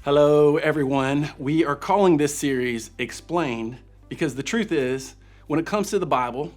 Hello, everyone. We are calling this series Explained because the truth is, when it comes to the Bible,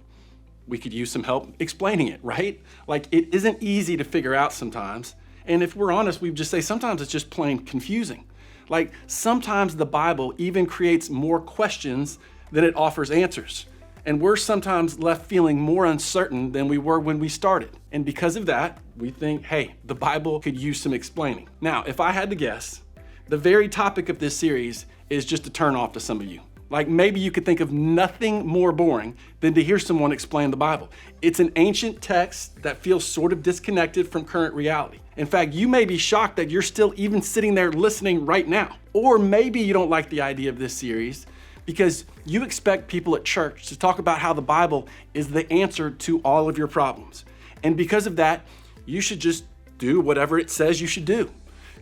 we could use some help explaining it, right? Like, it isn't easy to figure out sometimes. And if we're honest, we just say sometimes it's just plain confusing. Like, sometimes the Bible even creates more questions than it offers answers. And we're sometimes left feeling more uncertain than we were when we started. And because of that, we think, hey, the Bible could use some explaining. Now, if I had to guess, the very topic of this series is just a turn off to some of you. Like, maybe you could think of nothing more boring than to hear someone explain the Bible. It's an ancient text that feels sort of disconnected from current reality. In fact, you may be shocked that you're still even sitting there listening right now. Or maybe you don't like the idea of this series because you expect people at church to talk about how the Bible is the answer to all of your problems. And because of that, you should just do whatever it says you should do.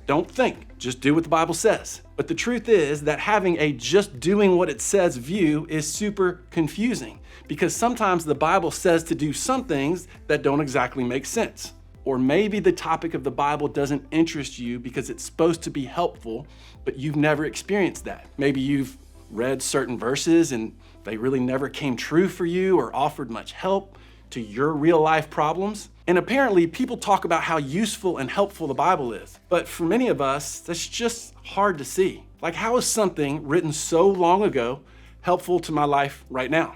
Don't think, just do what the Bible says. But the truth is that having a just doing what it says view is super confusing because sometimes the Bible says to do some things that don't exactly make sense. Or maybe the topic of the Bible doesn't interest you because it's supposed to be helpful, but you've never experienced that. Maybe you've read certain verses and they really never came true for you or offered much help to your real life problems. And apparently people talk about how useful and helpful the Bible is. But for many of us, that's just hard to see. Like, how is something written so long ago helpful to my life right now?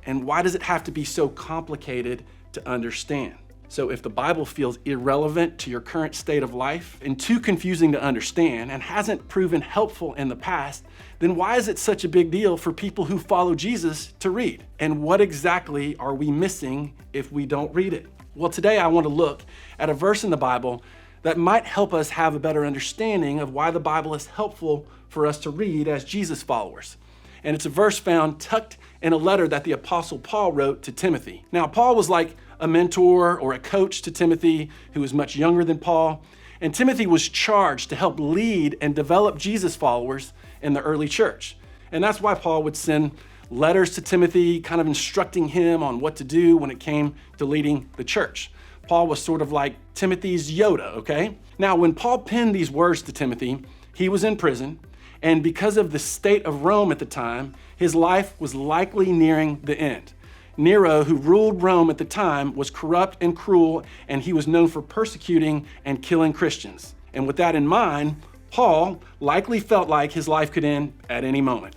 And why does it have to be so complicated to understand? So if the Bible feels irrelevant to your current state of life and too confusing to understand and hasn't proven helpful in the past, then why is it such a big deal for people who follow Jesus to read? And what exactly are we missing if we don't read it? Well, today I want to look at a verse in the Bible that might help us have a better understanding of why the Bible is helpful for us to read as Jesus followers. And it's a verse found tucked in a letter that the Apostle Paul wrote to Timothy. Now, Paul was like a mentor or a coach to Timothy, who was much younger than Paul. And Timothy was charged to help lead and develop Jesus followers in the early church. And that's why Paul would send letters to Timothy, kind of instructing him on what to do when it came to leading the church. Paul was sort of like Timothy's Yoda, okay? Now, when Paul penned these words to Timothy, he was in prison. And because of the state of Rome at the time, his life was likely nearing the end. Nero, who ruled Rome at the time, was corrupt and cruel, and he was known for persecuting and killing Christians. And with that in mind, Paul likely felt like his life could end at any moment.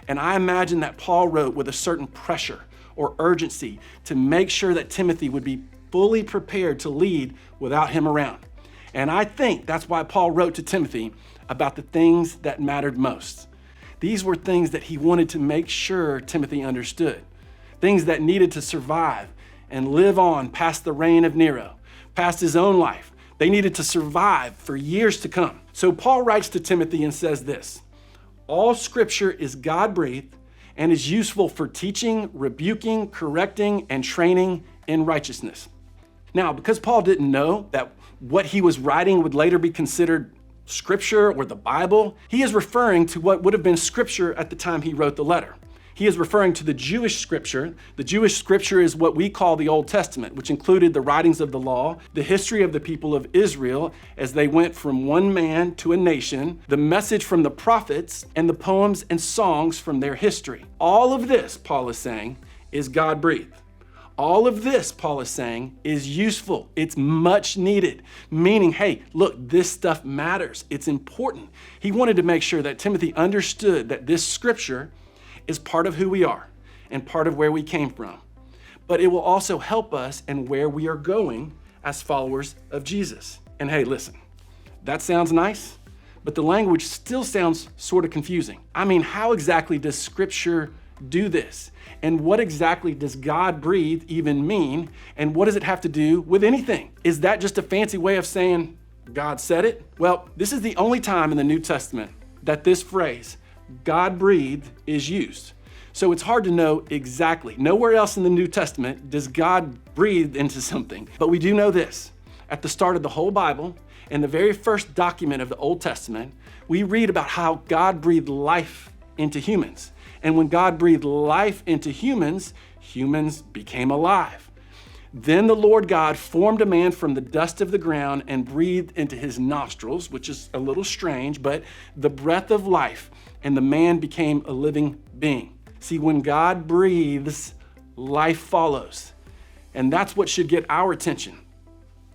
And I imagine that Paul wrote with a certain pressure or urgency to make sure that Timothy would be fully prepared to lead without him around. And I think that's why Paul wrote to Timothy about the things that mattered most. These were things that he wanted to make sure Timothy understood. Things that needed to survive and live on past the reign of Nero, past his own life. They needed to survive for years to come. So Paul writes to Timothy and says this: all scripture is God-breathed and is useful for teaching, rebuking, correcting, and training in righteousness. Now, because Paul didn't know that what he was writing would later be considered scripture or the Bible, he is referring to what would have been scripture at the time he wrote the letter. He is referring to the Jewish scripture. The Jewish scripture is what we call the Old Testament, which included the writings of the law, the history of the people of Israel as they went from one man to a nation, the message from the prophets, and the poems and songs from their history. All of this, Paul is saying, is God-breathed. All of this, Paul is saying, is useful. It's much needed. Meaning, hey, look, this stuff matters. It's important. He wanted to make sure that Timothy understood that this scripture is part of who we are and part of where we came from. But it will also help us in where we are going as followers of Jesus. And hey, listen, that sounds nice, but the language still sounds sort of confusing. I mean, how exactly does scripture do this? And what exactly does God breathe even mean? And what does it have to do with anything? Is that just a fancy way of saying God said it? Well, this is the only time in the New Testament that this phrase, God breathed, is used. So it's hard to know exactly. Nowhere else in the New Testament does God breathe into something. But we do know this. At the start of the whole Bible, in the very first document of the Old Testament, we read about how God breathed life into humans. And when God breathed life into humans, humans became alive. Then the Lord God formed a man from the dust of the ground and breathed into his nostrils, which is a little strange, but the breath of life, and the man became a living being. See, when God breathes, life follows. And that's what should get our attention.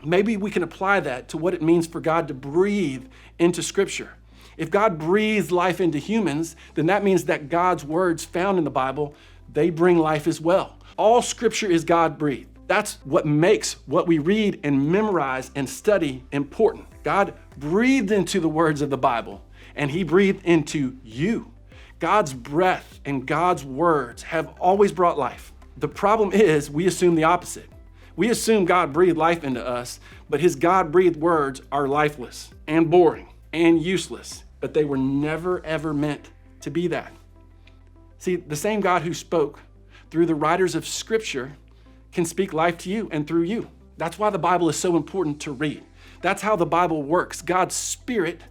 Maybe we can apply that to what it means for God to breathe into Scripture. If God breathes life into humans, then that means that God's words found in the Bible, they bring life as well. All Scripture is God-breathed. That's what makes what we read and memorize and study important. God breathed into the words of the Bible, and he breathed into you. God's breath and God's words have always brought life. The problem is we assume the opposite. We assume God breathed life into us, but his God-breathed words are lifeless and boring and useless, but they were never, ever meant to be that. See, the same God who spoke through the writers of Scripture can speak life to you and through you. That's why the Bible is so important to read. That's how the Bible works. God's Spirit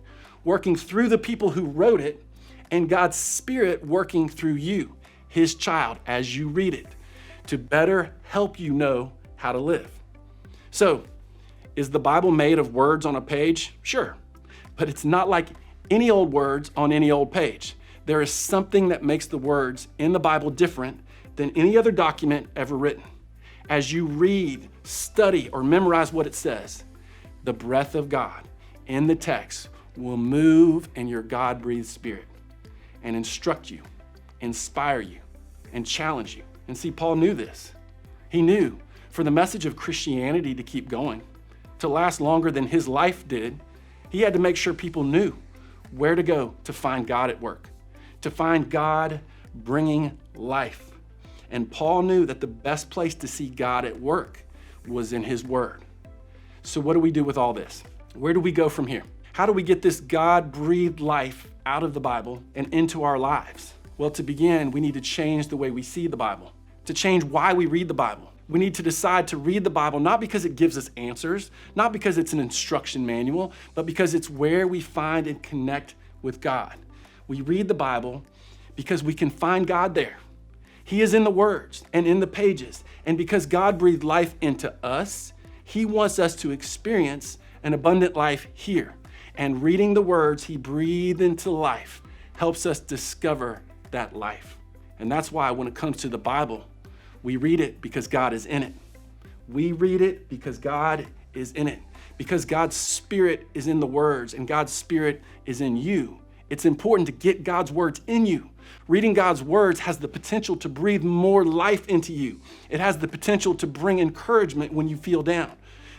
working through the people who wrote it, and God's Spirit working through you, his child, as you read it, to better help you know how to live. So, is the Bible made of words on a page? Sure, but it's not like any old words on any old page. There is something that makes the words in the Bible different than any other document ever written. As you read, study, or memorize what it says, the breath of God in the text will move in your God-breathed spirit and instruct you, inspire you, and challenge you. And see, Paul knew this. He knew for the message of Christianity to keep going, to last longer than his life did, he had to make sure people knew where to go to find God at work, to find God bringing life. And Paul knew that the best place to see God at work was in his word. So what do we do with all this? Where do we go from here? How do we get this God-breathed life out of the Bible and into our lives? Well, to begin, we need to change the way we see the Bible, to change why we read the Bible. We need to decide to read the Bible not because it gives us answers, not because it's an instruction manual, but because it's where we find and connect with God. We read the Bible because we can find God there. He is in the words and in the pages. And because God breathed life into us, he wants us to experience an abundant life here. And reading the words he breathed into life helps us discover that life. And that's why when it comes to the Bible, we read it because God is in it. We read it because God is in it. Because God's Spirit is in the words and God's Spirit is in you. It's important to get God's words in you. Reading God's words has the potential to breathe more life into you. It has the potential to bring encouragement when you feel down,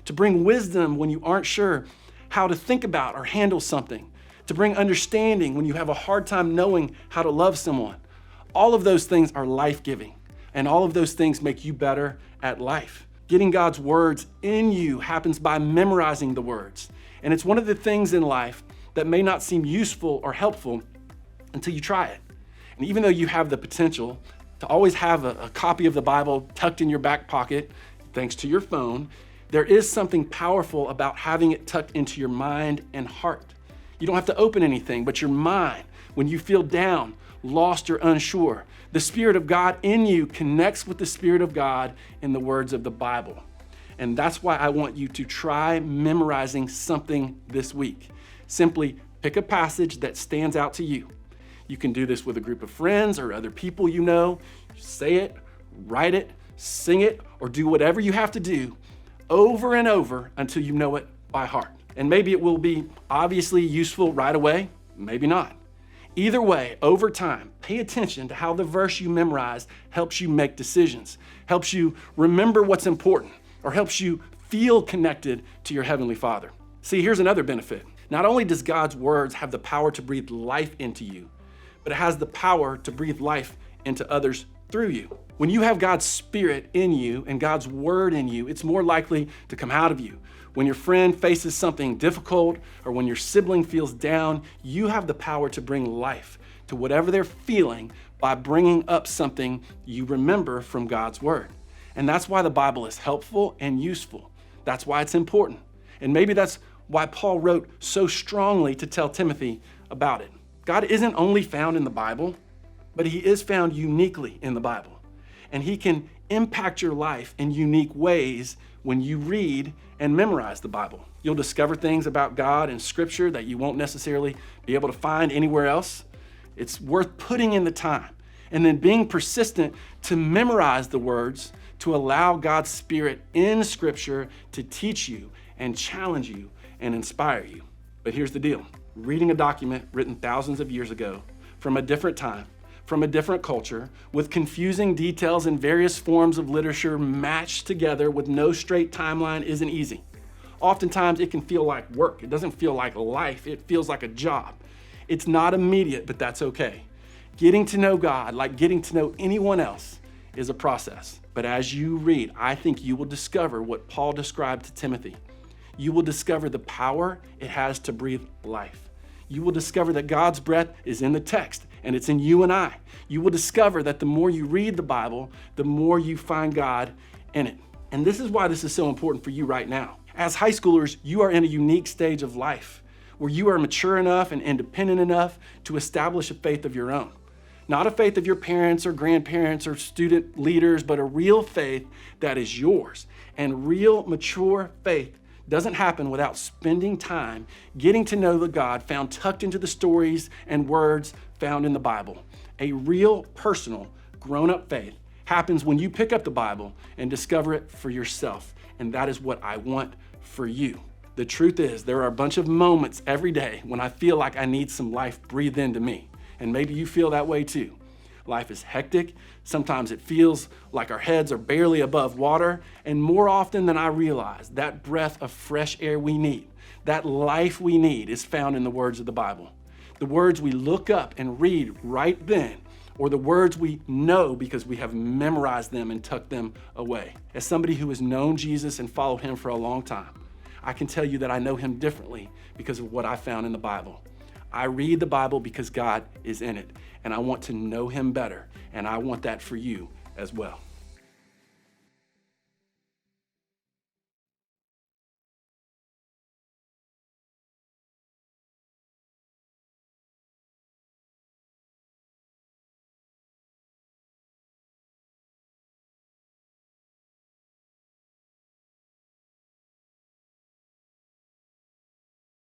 to bring wisdom when you aren't sure how to think about or handle something, to bring understanding when you have a hard time knowing how to love someone. All of those things are life-giving, and all of those things make you better at life. Getting God's words in you happens by memorizing the words. And it's one of the things in life that may not seem useful or helpful until you try it. And even though you have the potential to always have a copy of the Bible tucked in your back pocket, thanks to your phone, there is something powerful about having it tucked into your mind and heart. You don't have to open anything, but your mind, when you feel down, lost, or unsure, the Spirit of God in you connects with the Spirit of God in the words of the Bible. And that's why I want you to try memorizing something this week. Simply pick a passage that stands out to you. You can do this with a group of friends or other people you know. Say it, write it, sing it, or do whatever you have to do over and over until you know it by heart. And maybe it will be obviously useful right away, maybe not. Either way, over time, pay attention to how the verse you memorize helps you make decisions, helps you remember what's important, or helps you feel connected to your Heavenly Father. See, here's another benefit. Not only does God's words have the power to breathe life into you, but it has the power to breathe life into others through you. When you have God's Spirit in you and God's word in you, it's more likely to come out of you. When your friend faces something difficult or when your sibling feels down, you have the power to bring life to whatever they're feeling by bringing up something you remember from God's word. And that's why the Bible is helpful and useful. That's why it's important. And maybe that's why Paul wrote so strongly to tell Timothy about it. God isn't only found in the Bible, but he is found uniquely in the Bible. and he can impact your life in unique ways when you read and memorize the Bible. You'll discover things about God in Scripture that you won't necessarily be able to find anywhere else. It's worth putting in the time and then being persistent to memorize the words, to allow God's Spirit in Scripture to teach you and challenge you and inspire you. But here's the deal. Reading a document written thousands of years ago from a different time, from a different culture, with confusing details and various forms of literature matched together with no straight timeline isn't easy. Oftentimes it can feel like work. It doesn't feel like life. It feels like a job. It's not immediate, but that's okay. Getting to know God, like getting to know anyone else, is a process. But as you read, I think you will discover what Paul described to Timothy. You will discover the power it has to breathe life. You will discover that God's breath is in the text and it's in you and I. You will discover that the more you read the Bible, the more you find God in it. And this is why this is so important for you right now. As high schoolers, you are in a unique stage of life where you are mature enough and independent enough to establish a faith of your own. Not a faith of your parents or grandparents or student leaders, but a real faith that is yours. And real mature faith doesn't happen without spending time getting to know the God found tucked into the stories and words found in the Bible. A real, personal, grown-up faith happens when you pick up the Bible and discover it for yourself. And that is what I want for you. The truth is, there are a bunch of moments every day when I feel like I need some life breathed into me. And maybe you feel that way too. Life is hectic. Sometimes it feels like our heads are barely above water. And more often than I realize, that breath of fresh air we need, that life we need, is found in the words of the Bible. The words we look up and read right then, or the words we know because we have memorized them and tucked them away. As somebody who has known Jesus and followed him for a long time, I can tell you that I know him differently because of what I found in the Bible. I read the Bible because God is in it, and I want to know him better, and I want that for you as well.